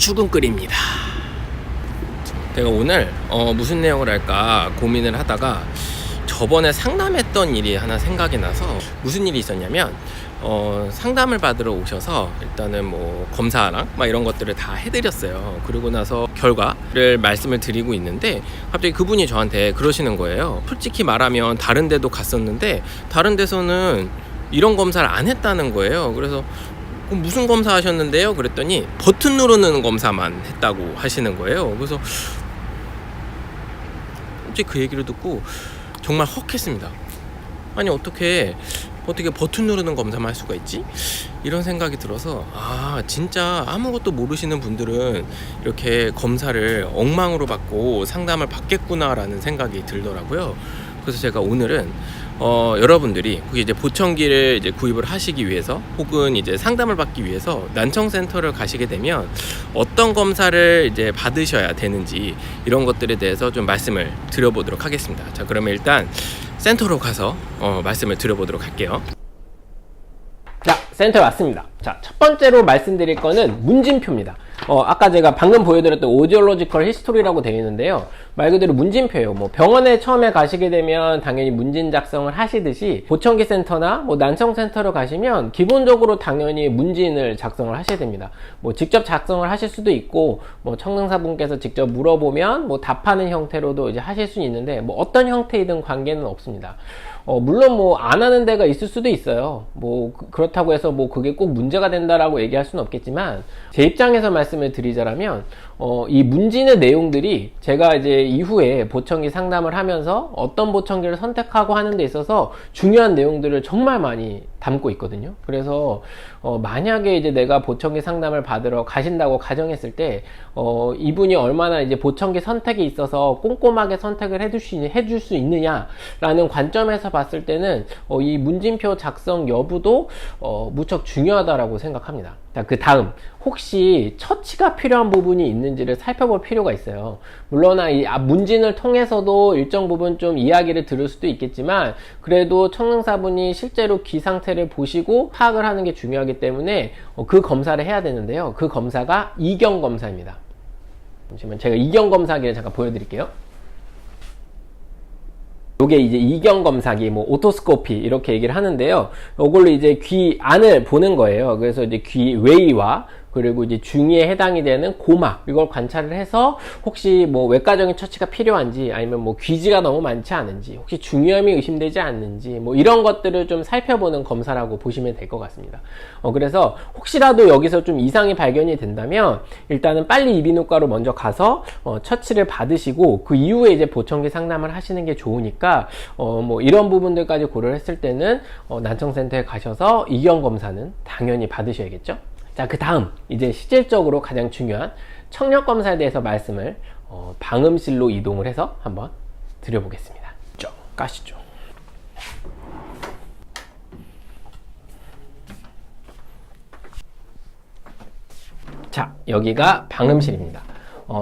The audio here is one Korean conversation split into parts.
출근글입니다. 제가 오늘 무슨 내용을 할까 고민을 하다가 저번에 상담했던 일이 하나 생각이 나서 무슨 일이 있었냐면 상담을 받으러 오셔서 일단은 뭐 검사랑 막 이런 것들을 다 해드렸어요. 그러고 나서 결과를 말씀을 드리고 있는데 갑자기 그분이 저한테 그러시는 거예요. 솔직히 말하면 다른 데도 갔었는데 다른 데서는 이런 검사를 안 했다는 거예요. 그래서 무슨 검사 하셨는데요? 그랬더니 버튼 누르는 검사만 했다고 하시는 거예요. 그래서 그 얘기를 듣고 정말 헉했습니다. 아니 어떻게 버튼 누르는 검사만 할 수가 있지? 이런 생각이 들어서 진짜 아무것도 모르시는 분들은 이렇게 검사를 엉망으로 받고 상담을 받겠구나 라는 생각이 들더라고요. 그래서 제가 오늘은 여러분들이 혹시 이제 보청기를 이제 구입을 하시기 위해서 혹은 이제 상담을 받기 위해서 난청센터를 가시게 되면 어떤 검사를 이제 받으셔야 되는지 이런 것들에 대해서 좀 말씀을 드려보도록 하겠습니다. 자, 그러면 일단 센터로 가서 말씀을 드려보도록 할게요. 자, 센터에 왔습니다. 자, 첫 번째로 말씀드릴 거는 문진표입니다. 아까 제가 방금 보여드렸던 오디올로지컬 히스토리라고 되어 있는데요. 말 그대로 문진표예요. 뭐 병원에 처음에 가시게 되면 당연히 문진 작성을 하시듯이 보청기 센터나 뭐 난청 센터로 가시면 기본적으로 당연히 문진을 작성을 하셔야 됩니다. 뭐 직접 작성을 하실 수도 있고 뭐 청능사분께서 직접 물어보면 뭐 답하는 형태로도 이제 하실 수 있는데 뭐 어떤 형태이든 관계는 없습니다. 물론 뭐 안 하는 데가 있을 수도 있어요. 뭐 그렇다고 해서 뭐 그게 꼭 문제가 된다라고 얘기할 수는 없겠지만 제 입장에서 말씀을 드리자면 이 문진의 내용들이 제가 이제 이후에 보청기 상담을 하면서 어떤 보청기를 선택하고 하는 데 있어서 중요한 내용들을 정말 많이 담고 있거든요. 그래서 만약에 이제 내가 보청기 상담을 받으러 가신다고 가정했을 때 이분이 얼마나 이제 보청기 선택에 있어서 꼼꼼하게 선택을 해줄 수 있느냐라는 관점에서 봤을 때는 이 문진표 작성 여부도 무척 중요하다라고 생각합니다. 자, 그 다음 혹시 처치가 필요한 부분이 있는지를 살펴볼 필요가 있어요. 물론 이 문진을 통해서도 일정 부분 좀 이야기를 들을 수도 있겠지만 그래도 청능사분이 실제로 귀 상태를 보시고 파악을 하는 게 중요하기 때문에 그 검사를 해야 되는데요. 그 검사가 이경 검사입니다. 잠시만 제가 이경 검사기를 잠깐 보여드릴게요. 요게 이제 이경 검사기, 뭐 오토스코피 이렇게 얘기를 하는데요. 요걸로 이제 귀 안을 보는 거예요. 그래서 이제 귀 외이와 그리고 이제 중이에 해당이 되는 고막 이걸 관찰을 해서 혹시 뭐 외과적인 처치가 필요한지 아니면 뭐 귀지가 너무 많지 않은지 혹시 중이염이 의심되지 않는지 뭐 이런 것들을 좀 살펴보는 검사라고 보시면 될 것 같습니다. 그래서 혹시라도 여기서 좀 이상이 발견이 된다면 일단은 빨리 이비인후과로 먼저 가서 처치를 받으시고 그 이후에 이제 보청기 상담을 하시는 게 좋으니까 뭐 이런 부분들까지 고려를 했을 때는 난청센터에 가셔서 이경 검사는 당연히 받으셔야겠죠. 자, 그 다음 이제 실질적으로 가장 중요한 청력 검사에 대해서 말씀을 방음실로 이동을 해서 한번 드려보겠습니다. 쭉 가시죠. 자, 여기가 방음실입니다.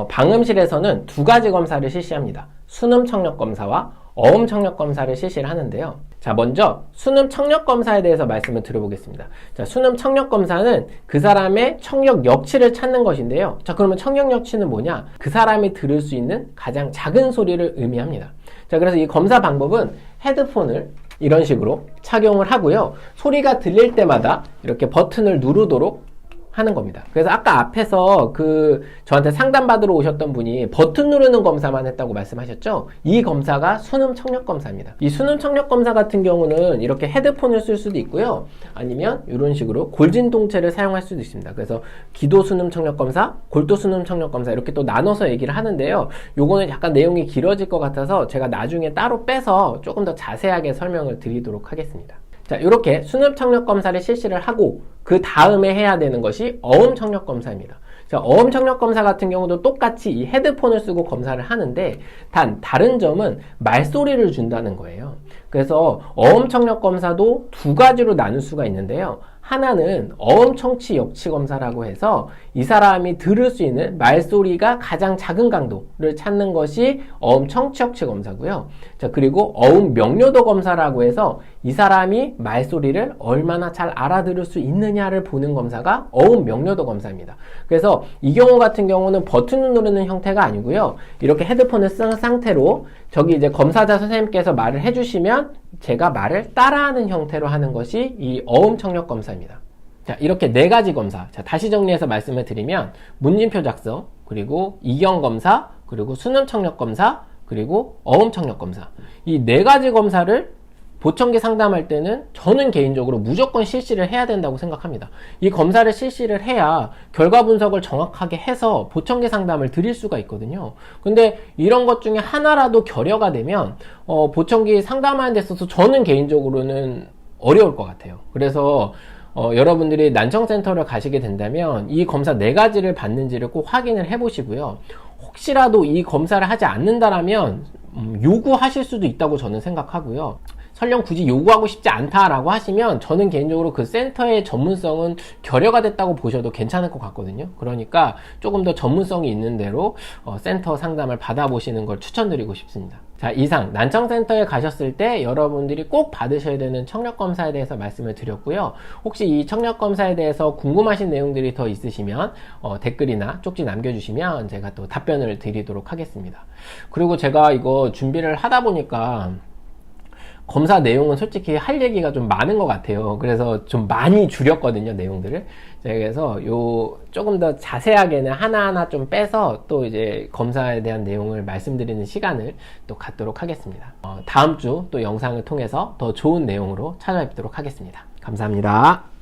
방음실에서는 두 가지 검사를 실시합니다. 순음 청력 검사와 어음 청력 검사를 실시를 하는데요. 자, 먼저 순음 청력 검사에 대해서 말씀을 드려보겠습니다. 자, 순음 청력 검사는 그 사람의 청력 역치를 찾는 것인데요. 자, 그러면 청력 역치는 뭐냐? 그 사람이 들을 수 있는 가장 작은 소리를 의미합니다. 자, 그래서 이 검사 방법은 헤드폰을 이런 식으로 착용을 하고요. 소리가 들릴 때마다 이렇게 버튼을 누르도록 하는 겁니다. 그래서 아까 앞에서 저한테 상담받으러 오셨던 분이 버튼 누르는 검사만 했다고 말씀하셨죠? 이 검사가 순음 청력 검사입니다. 이 순음 청력 검사 같은 경우는 이렇게 헤드폰을 쓸 수도 있고요. 아니면 이런 식으로 골진동체를 사용할 수도 있습니다. 그래서 기도 순음 청력 검사, 골도 순음 청력 검사 이렇게 또 나눠서 얘기를 하는데요. 요거는 약간 내용이 길어질 것 같아서 제가 나중에 따로 빼서 조금 더 자세하게 설명을 드리도록 하겠습니다. 자, 이렇게 순음 청력 검사를 실시를 하고 그 다음에 해야 되는 것이 어음 청력 검사입니다. 자, 어음 청력 검사 같은 경우도 똑같이 이 헤드폰을 쓰고 검사를 하는데 다른 점은 말소리를 준다는 거예요. 그래서 어음 청력 검사도 두 가지로 나눌 수가 있는데요. 하나는 어음 청취 역치 검사라고 해서 이 사람이 들을 수 있는 말소리가 가장 작은 강도를 찾는 것이 어음 청취 역치 검사고요. 자, 그리고 어음 명료도 검사라고 해서 이 사람이 말소리를 얼마나 잘 알아들을 수 있느냐를 보는 검사가 어음 명료도 검사입니다. 그래서 이 경우 같은 경우는 버튼을 누르는 형태가 아니고요. 이렇게 헤드폰을 쓴 상태로 저기 이제 검사자 선생님께서 말을 해주시면 제가 말을 따라하는 형태로 하는 것이 이 어음 청력 검사입니다. 자, 이렇게 4가지 검사. 자, 다시 정리해서 말씀을 드리면 문진표 작성, 그리고 이경 검사, 그리고 수능 청력 검사, 그리고 어음 청력 검사. 이 4가지 검사를 보청기 상담할 때는 저는 개인적으로 무조건 실시를 해야 된다고 생각합니다. 이 검사를 실시를 해야 결과 분석을 정확하게 해서 보청기 상담을 드릴 수가 있거든요. 근데 이런 것 중에 하나라도 결여가 되면 보청기 상담하는 데 있어서 저는 개인적으로는 어려울 것 같아요. 그래서 여러분들이 난청센터를 가시게 된다면 이 검사 4가지를 받는지를 꼭 확인을 해 보시고요. 혹시라도 이 검사를 하지 않는다라면 요구하실 수도 있다고 저는 생각하고요. 설령 굳이 요구하고 싶지 않다라고 하시면 저는 개인적으로 그 센터의 전문성은 결여가 됐다고 보셔도 괜찮을 것 같거든요. 그러니까 조금 더 전문성이 있는 대로 센터 상담을 받아보시는 걸 추천드리고 싶습니다. 자, 이상 난청센터에 가셨을 때 여러분들이 꼭 받으셔야 되는 청력검사에 대해서 말씀을 드렸고요. 혹시 이 청력검사에 대해서 궁금하신 내용들이 더 있으시면 댓글이나 쪽지 남겨주시면 제가 또 답변을 드리도록 하겠습니다. 그리고 제가 이거 준비를 하다 보니까 검사 내용은 솔직히 할 얘기가 좀 많은 것 같아요. 그래서 좀 많이 줄였거든요, 내용들을. 그래서 조금 더 자세하게는 하나하나 좀 빼서 또 이제 검사에 대한 내용을 말씀드리는 시간을 또 갖도록 하겠습니다. 다음 주 또 영상을 통해서 더 좋은 내용으로 찾아뵙도록 하겠습니다. 감사합니다.